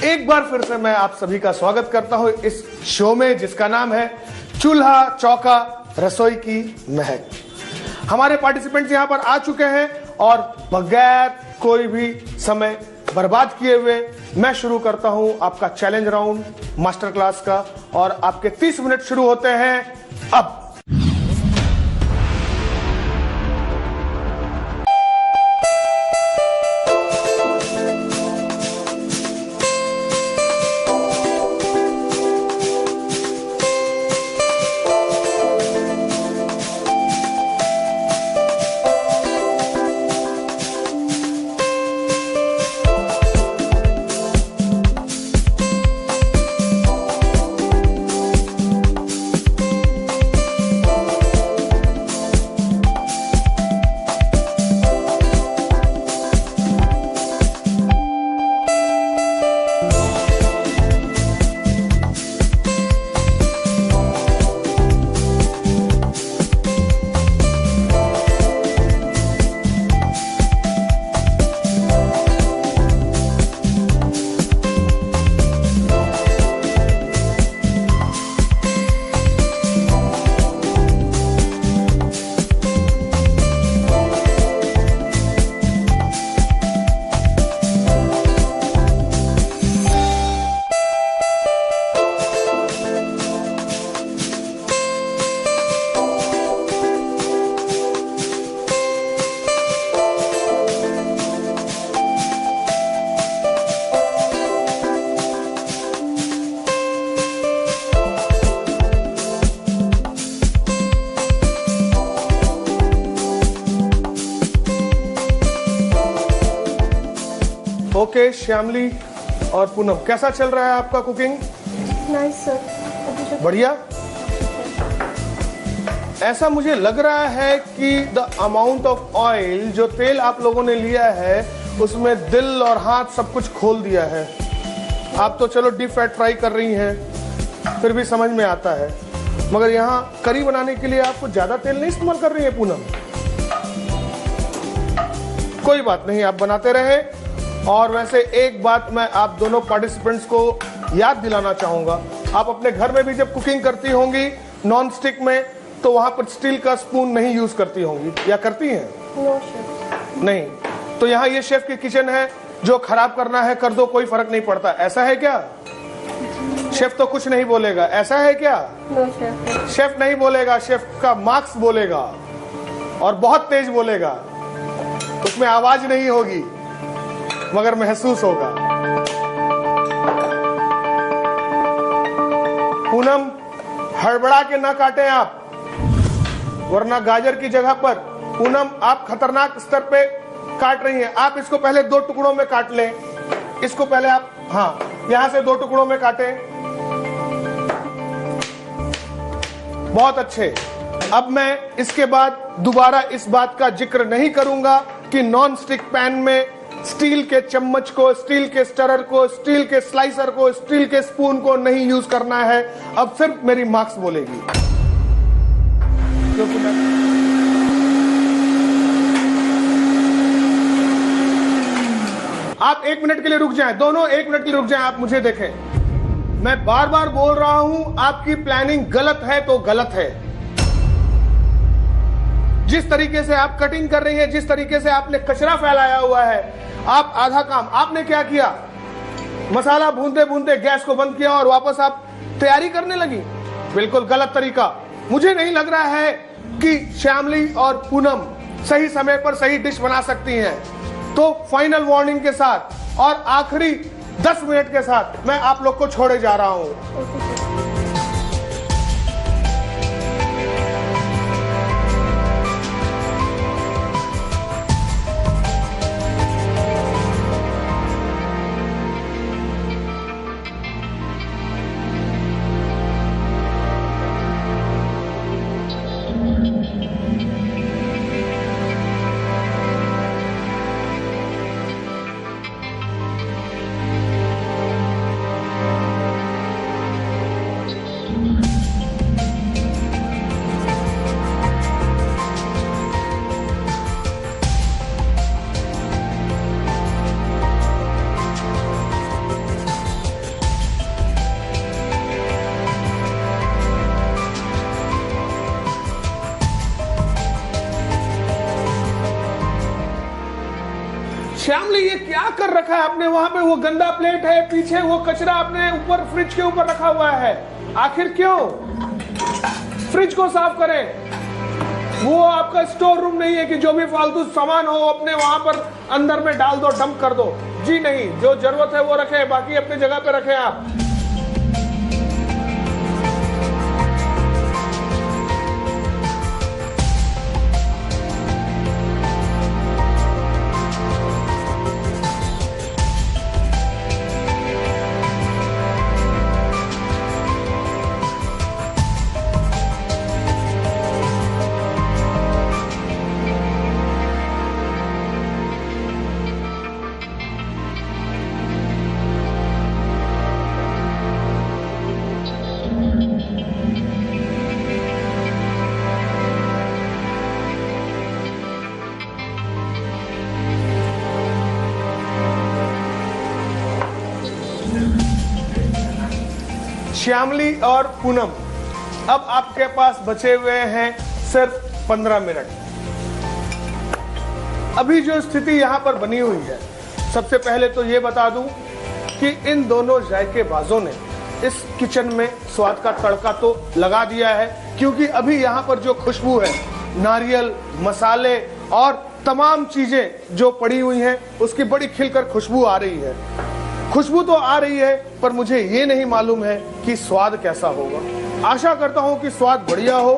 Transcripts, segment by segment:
एक बार फिर से मैं आप सभी का स्वागत करता हूं इस शो में जिसका नाम है चूल्हा चौका रसोई की महक। हमारे पार्टिसिपेंट्स यहां पर आ चुके हैं और बगैर कोई भी समय बर्बाद किए हुए मैं शुरू करता हूं आपका चैलेंज राउंड मास्टर क्लास का। और आपके 30 मिनट शुरू होते हैं अब। ओके श्यामली और पूनम, कैसा चल रहा है आपका कुकिंग? Nice sir. बढ़िया। ऐसा मुझे लग रहा है कि द अमाउंट ऑफ ऑयल, जो तेल आप लोगों ने लिया है उसमें दिल और हाथ सब कुछ खोल दिया है। आप तो चलो डीप फ्राइड फ्राई कर रही हैं, फिर भी समझ में आता है, मगर यहाँ करी बनाने के लिए आपको ज्यादा तेल नहीं इस्तेमाल कर रही है पूनम। कोई बात नहीं, आप बनाते रहे। और वैसे एक बात मैं आप दोनों पार्टिसिपेंट्स को याद दिलाना चाहूंगा, आप अपने घर में भी जब कुकिंग करती होंगी नॉन स्टिक में, तो वहां पर स्टील का स्पून नहीं यूज करती होंगी, या करती हैं? No chef. नहीं, तो यहाँ ये शेफ की किचन है, जो खराब करना है कर दो, कोई फर्क नहीं पड़ता। ऐसा है क्या? शेफ तो कुछ नहीं बोलेगा, ऐसा है क्या? No chef. शेफ नहीं बोलेगा, शेफ का मार्क्स बोलेगा और बहुत तेज बोलेगा। उसमें आवाज नहीं होगी मगर महसूस होगा। पूनम, हड़बड़ा के ना काटें आप, वरना गाजर की जगह पर पूनम आप खतरनाक स्तर पे काट रही हैं। आप इसको पहले 2 टुकड़ों में काट लें। इसको पहले आप, हाँ, यहां से 2 टुकड़ों में काटें। बहुत अच्छे। अब मैं इसके बाद दोबारा इस बात का जिक्र नहीं करूंगा कि नॉन स्टिक पैन में स्टील के चम्मच को, स्टील के स्टरर को, स्टील के स्लाइसर को, स्टील के स्पून को नहीं यूज करना है। अब सिर्फ मेरी मार्क्स बोलेगी, क्योंकि आप 1 मिनट के लिए रुक जाएं, दोनों 1 मिनट के लिए रुक जाएं। आप मुझे देखें, मैं बार बार बोल रहा हूं, आपकी प्लानिंग गलत है तो गलत है। जिस तरीके से आप कटिंग कर रही हैं, जिस तरीके से आपने कचरा फैलाया हुआ है, आप आधा काम, आपने क्या किया, मसाला भूनते भूनते गैस को बंद किया और वापस आप तैयारी करने लगी। बिल्कुल गलत तरीका। मुझे नहीं लग रहा है कि श्यामली और पूनम सही समय पर सही डिश बना सकती हैं। तो फाइनल वार्निंग के साथ और आखिरी 10 मिनट के साथ मैं आप लोग को छोड़े जा रहा हूं। श्यामली, ये क्या कर रखा है आपने? वहां पे वो गंदा प्लेट है, पीछे वो कचरा आपने ऊपर फ्रिज के ऊपर रखा हुआ है। आखिर क्यों? फ्रिज को साफ करें। वो आपका स्टोर रूम नहीं है कि जो भी फालतू सामान हो अपने वहां पर अंदर में डाल दो, डंप कर दो। जी नहीं, जो जरूरत है वो रखें, बाकी अपनी जगह पे रखें आप। श्यामली और पूनम, अब आपके पास बचे हुए हैं सिर्फ 15 मिनट। अभी जो स्थिति यहां पर बनी हुई है, सबसे पहले तो ये बता दूं कि इन दोनों जायकेबाजों ने इस किचन में स्वाद का तड़का तो लगा दिया है, क्योंकि अभी यहां पर जो खुशबू है, नारियल, मसाले और तमाम चीजें जो पड़ी हुई हैं, उसकी बड़ी खिलकर खुशबू आ रही है। खुशबू तो आ रही है, पर मुझे ये नहीं मालूम है कि स्वाद कैसा होगा। आशा करता हूं कि स्वाद बढ़िया हो।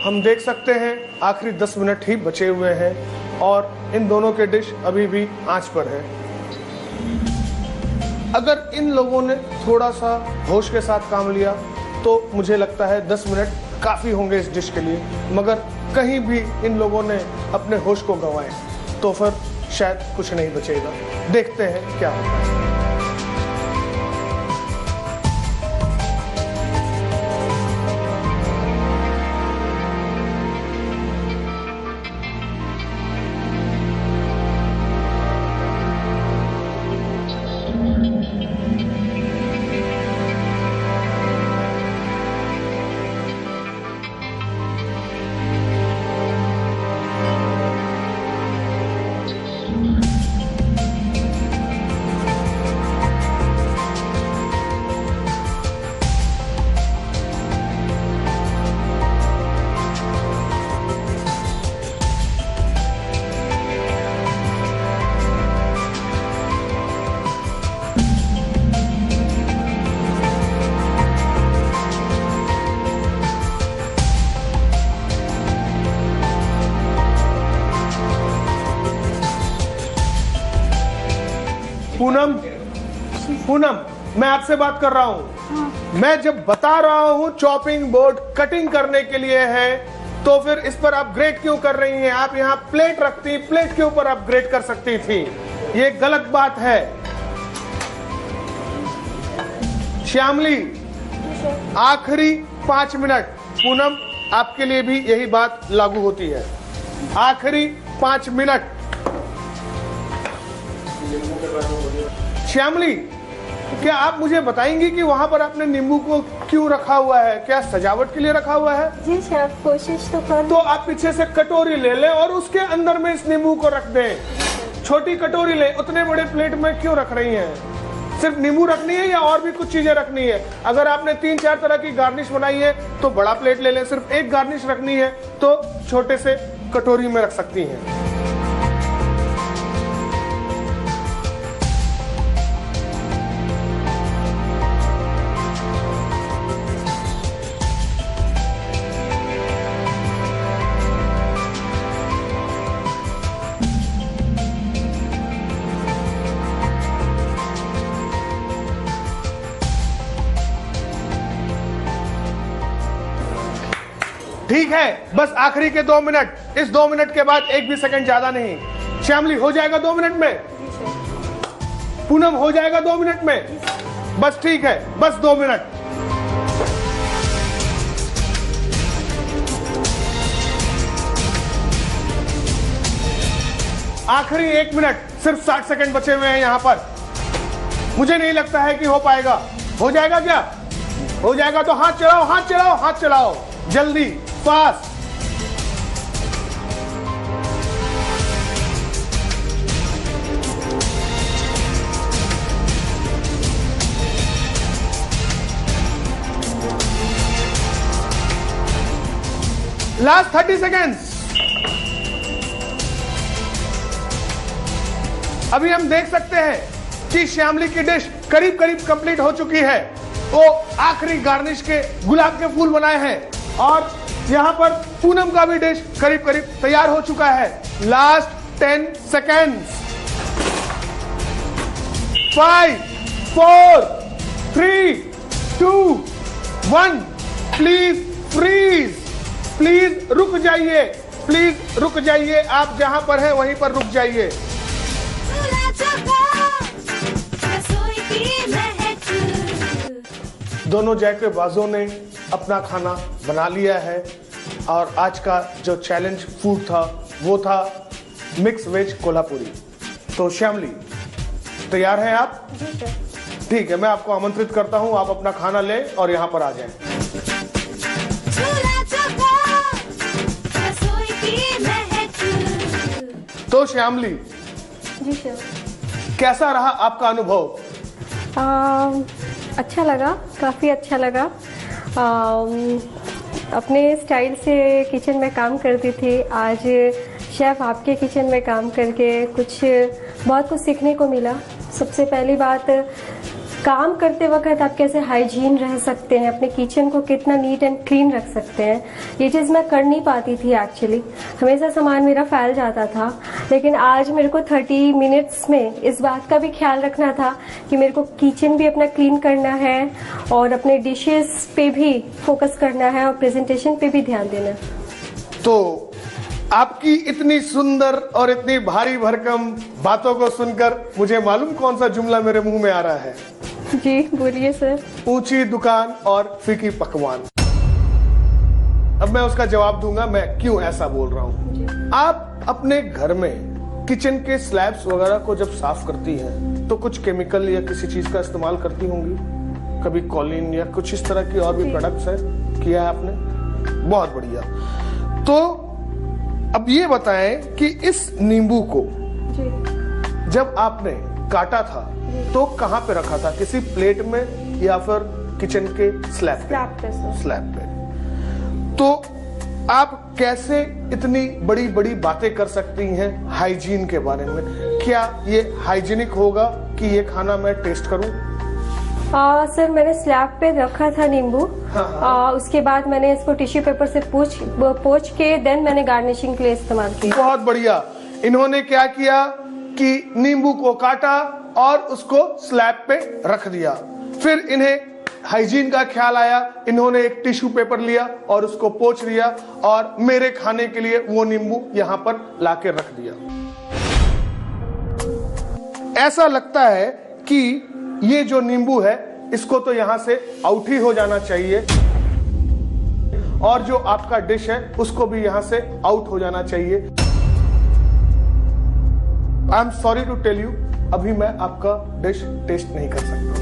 हम देख सकते हैं आखिरी 10 मिनट ही बचे हुए हैं और इन दोनों के डिश अभी भी आंच पर है। अगर इन लोगों ने थोड़ा सा होश के साथ काम लिया तो मुझे लगता है 10 मिनट काफी होंगे इस डिश के लिए। मगर कहीं भी इन लोगों ने अपने होश को गंवाए तो फिर शायद कुछ नहीं बचेगा। देखते हैं क्या होता है। पूनम, मैं आपसे बात कर रहा हूँ। मैं जब बता रहा हूँ चॉपिंग बोर्ड कटिंग करने के लिए है, तो फिर इस पर आप ग्रेट क्यों कर रही हैं? आप यहाँ प्लेट रखती, प्लेट के ऊपर आप ग्रेट कर सकती थी। ये गलत बात है। श्यामली, आखिरी 5 मिनट। पूनम, आपके लिए भी यही बात लागू होती है। आखिरी 5 मिनट। श्यामली, क्या आप मुझे बताएंगी कि वहाँ पर आपने नींबू को क्यों रखा हुआ है? क्या सजावट के लिए रखा हुआ है? जी शेफ, कोशिश तो कर। तो आप पीछे से कटोरी ले लें और उसके अंदर में इस नींबू को रख दें। छोटी कटोरी ले, उतने बड़े प्लेट में क्यों रख रही हैं? सिर्फ नींबू रखनी है या और भी कुछ चीजें रखनी है? अगर आपने 3-4 तरह की गार्निश बनाई है तो बड़ा प्लेट ले लें। सिर्फ एक गार्निश रखनी है तो छोटे से कटोरी में रख सकती हैं। ठीक है, बस आखिरी के 2 मिनट। इस 2 मिनट के बाद एक भी सेकंड ज्यादा नहीं। श्यामली, हो जाएगा 2 मिनट में? पूनम, हो जाएगा 2 मिनट में? बस ठीक है, बस 2 मिनट। आखिरी 1 मिनट, सिर्फ 60 सेकंड बचे हुए हैं यहाँ पर। मुझे नहीं लगता है कि हो पाएगा। हो जाएगा क्या? हो जाएगा तो हाथ चलाओ, हाथ चलाओ, हाथ चलाओ, जल्दी, फास्ट। Last 30 seconds. अभी हम देख सकते हैं कि श्यामली की डिश करीब करीब कंप्लीट हो चुकी है। वो आखिरी गार्निश के गुलाब के फूल बनाए हैं और यहां पर पूनम का भी डिश करीब करीब तैयार हो चुका है। Last 10 seconds. 5 4 3 2 1। Please freeze. Please रुक जाइए। प्लीज रुक जाइए। आप जहां पर हैं वहीं पर रुक जाइए। दोनों जायकेबाजों ने अपना खाना बना लिया है और आज का जो चैलेंज फूड था वो था मिक्स वेज कोल्हापुरी। तो श्यामली, तैयार हैं आप? जी सर। ठीक है, मैं आपको आमंत्रित करता हूं, आप अपना खाना लें और यहां पर आ जाएं। तो श्यामली, जी सर। कैसा रहा आपका अनुभव? अच्छा लगा, काफ़ी अच्छा लगा। अपने स्टाइल से किचन में काम करती थी, आज शेफ़ आपके किचन में काम करके बहुत कुछ सीखने को मिला। सबसे पहली बात, काम करते वक्त आप कैसे हाइजीन रह सकते हैं, अपने किचन को कितना नीट एंड क्लीन रख सकते हैं, ये चीज़ मैं कर नहीं पाती थी एक्चुअली। हमेशा सामान मेरा फैल जाता था, लेकिन आज मेरे को 30 मिनट्स में इस बात का भी ख्याल रखना था कि मेरे को किचन भी अपना क्लीन करना है और अपने डिशेस पे भी फोकस करना है और प्रेजेंटेशन पे भी ध्यान देना है। तो आपकी इतनी सुंदर और इतनी भारी भरकम बातों को सुनकर मुझे मालूम कौन सा जुमला मेरे मुंह में आ रहा है। जी बोलिए सर। ऊंची दुकान और फीकी पकवान। अब मैं उसका जवाब दूंगा मैं क्यों ऐसा बोल रहा हूं। आप अपने घर में किचन के स्लैब्स वगैरह को जब साफ करती हैं तो कुछ केमिकल या किसी चीज का इस्तेमाल करती होंगी, कभी कॉलिन या कुछ इस तरह की और भी प्रोडक्ट्स है, किया है आपने? बहुत बढ़िया। तो अब ये बताएं कि इस नींबू को जी जब आपने काटा था तो कहां पे रखा था? किसी प्लेट में या फिर किचन के स्लैब पे? स्लैब पे। तो आप कैसे इतनी बड़ी बड़ी बातें कर सकती हैं हाइजीन के बारे में? क्या ये हाइजीनिक होगा कि ये खाना मैं टेस्ट करूं? सर, मैंने स्लैब पे रखा था नींबू। उसके बाद मैंने इसको टिश्यू पेपर से पोंछ के देन मैंने गार्निशिंग के लिए इस्तेमाल किया। बहुत बढ़िया। इन्होंने क्या किया कि नींबू को काटा और उसको स्लैब पे रख दिया। फिर इन्हें हाइजीन का ख्याल आया, इन्होंने एक टिश्यू पेपर लिया और उसको पोंछ लिया और मेरे खाने के लिए वो नींबू यहां पर लाके रख दिया। ऐसा लगता है कि ये जो नींबू है इसको तो यहां से आउट ही हो जाना चाहिए और जो आपका डिश है उसको भी यहां से आउट हो जाना चाहिए। I am sorry to tell you, अभी मैं आपका डिश टेस्ट नहीं कर सकता।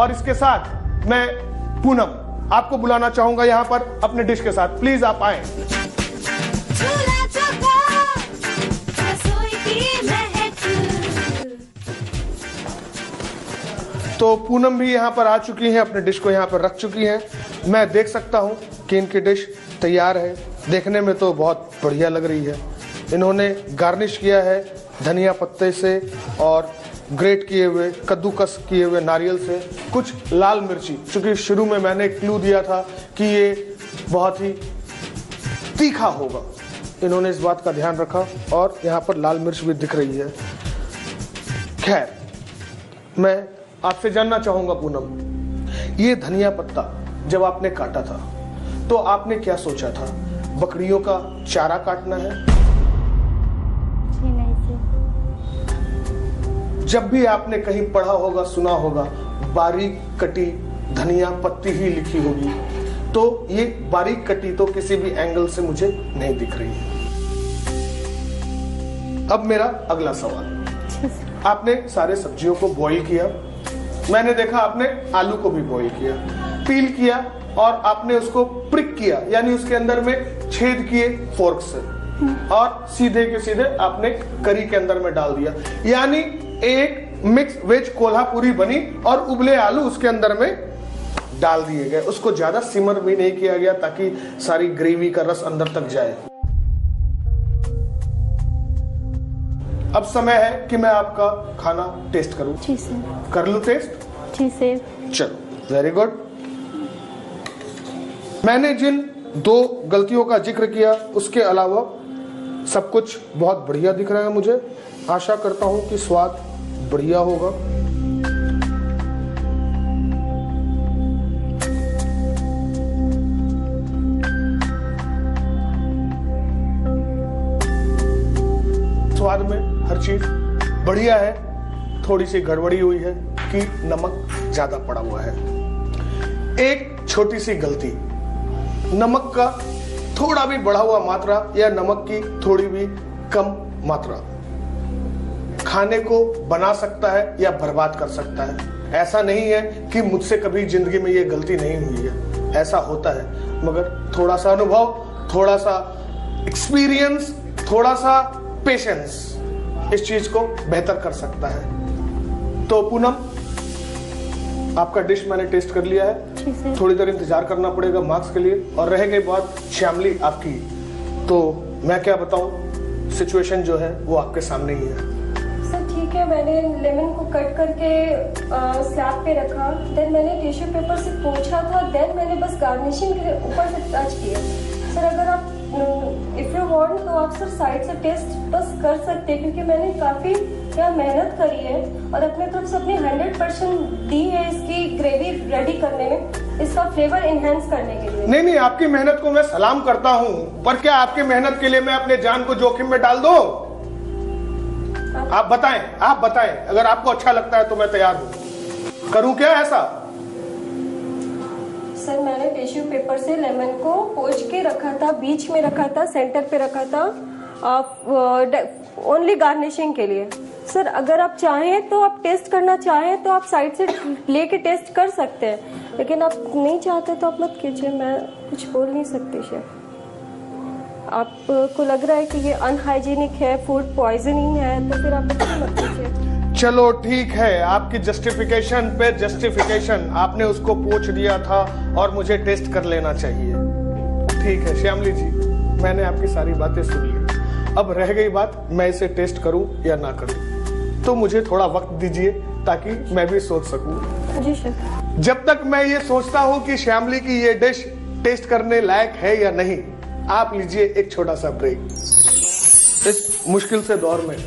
और इसके साथ मैं पूनम आपको बुलाना चाहूंगा यहां पर अपने डिश के साथ। प्लीज आप आए। तो पूनम भी यहां पर आ चुकी हैं, अपने डिश को यहां पर रख चुकी हैं। मैं देख सकता हूं कि इनकी डिश तैयार है। देखने में तो बहुत बढ़िया लग रही है। इन्होंने गार्निश किया है धनिया पत्ते से और ग्रेट किए हुए कद्दूकस किए हुए नारियल से, कुछ लाल मिर्ची, क्योंकि शुरू में मैंने एक क्लू दिया था कि ये बहुत ही तीखा होगा, इन्होंने इस बात का ध्यान रखा और यहाँ पर लाल मिर्च भी दिख रही है। खैर, मैं आपसे जानना चाहूंगा पूनम, ये धनिया पत्ता जब आपने काटा था तो आपने क्या सोचा था? बकरियों का चारा काटना है? जी नहीं जी। जब भी आपने कहीं पढ़ा होगा, सुना होगा, बारीक कटी धनिया पत्ती ही लिखी होगी, तो ये बारीक कटी तो किसी भी एंगल से मुझे नहीं दिख रही है। अब मेरा अगला सवाल, आपने सारे सब्जियों को बॉईल किया, मैंने देखा आपने आलू को भी बॉईल किया, पील किया और आपने उसको प्रिक किया, यानी उसके अंदर में छेद किए फोर्क से और सीधे के सीधे आपने करी के अंदर में डाल दिया, यानी एक मिक्स वेज कोल्हापुरी बनी और उबले आलू उसके अंदर में डाल दिए गए, उसको ज्यादा सिमर भी नहीं किया गया ताकि सारी ग्रेवी का रस अंदर तक जाए। अब समय है कि मैं आपका खाना टेस्ट करूं। जी सर। कर लूं टेस्ट? जी सर। चलो, वेरी गुड। मैंने जिन 2 गलतियों का जिक्र किया उसके अलावा सब कुछ बहुत बढ़िया दिख रहा है मुझे। आशा करता हूं कि स्वाद बढ़िया होगा। स्वाद में हर चीज बढ़िया है। थोड़ी सी गड़बड़ी हुई है कि नमक ज्यादा पड़ा हुआ है। एक छोटी सी गलती, नमक का थोड़ा भी बढ़ा हुआ मात्रा या नमक की थोड़ी भी कम मात्रा खाने को बना सकता है या बर्बाद कर सकता है। ऐसा नहीं है कि मुझसे कभी जिंदगी में ये गलती नहीं हुई है, ऐसा होता है, मगर थोड़ा सा अनुभव, थोड़ा सा एक्सपीरियंस, थोड़ा सा पेशेंस इस चीज को बेहतर कर सकता है। तो पूनम, आपका डिश मैंने टेस्ट कर लिया है। थोड़ी देर इंतजार करना पड़ेगा मार्क्स के लिए। और रह गई बात श्यामली आपकी, तो मैं क्या बताऊं, सिचुएशन जो है वो आपके सामने ही है। सर ठीक है, मैंने लेमन को कट करके स्लैब पे रखा, देन मैंने टिश्यू पेपर से पोंछा था, देन मैंने बस गार्निशिंग के लिए ऊपर से टच किया। सर अगर आप इफ यू वांट तो आप सर साइड से टेस्ट बस कर सकते हैं, क्योंकि मैंने काफी मेहनत करी है और अपने तरफ से अपनी 100% दी है इसकी ग्रेवी रेडी करने में, इसका फ्लेवर इनहेंस करने के लिए। नहीं, आपकी मेहनत को मैं सलाम करता हूं, पर क्या आपकी मेहनत के लिए मैं अपने जान को जोखिम में डाल दूं? आप बताएं, अगर आपको अच्छा लगता है तो मैं तैयार हूं। करूं क्या ऐसा? सर मैंने टिश्यू पेपर से लेमन को पोंछ के रखा था, बीच में रखा था, सेंटर पे रखा था, ओनली गार्निशिंग के लिए। सर अगर आप चाहें तो आप टेस्ट करना चाहें तो आप साइड से लेके टेस्ट कर सकते हैं, लेकिन आप नहीं चाहते तो आप मत कीजिए, मैं कुछ बोल नहीं सकती। शेफ आपको लग रहा है कि ये अनहाइजीनिक है, फूड पॉइजनिंग है, तो फिर आप ऐसे मत कीजिए। चलो ठीक है, आपकी जस्टिफिकेशन पे जस्टिफिकेशन, आपने उसको पूछ दिया था और मुझे टेस्ट कर लेना चाहिए। ठीक है श्यामली जी, मैंने आपकी सारी बातें सुन ली। अब रह गई बात मैं इसे टेस्ट करूं या ना करूं, तो मुझे थोड़ा वक्त दीजिए ताकि मैं भी सोच सकूं। जी शेफ। जब तक मैं ये सोचता हूं कि श्यामली की ये डिश टेस्ट करने लायक है या नहीं, आप लीजिए एक छोटा सा ब्रेक। इस मुश्किल से दौर में,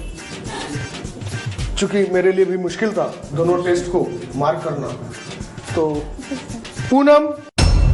चूंकि मेरे लिए भी मुश्किल था दोनों टेस्ट को मार्क करना, तो पूनम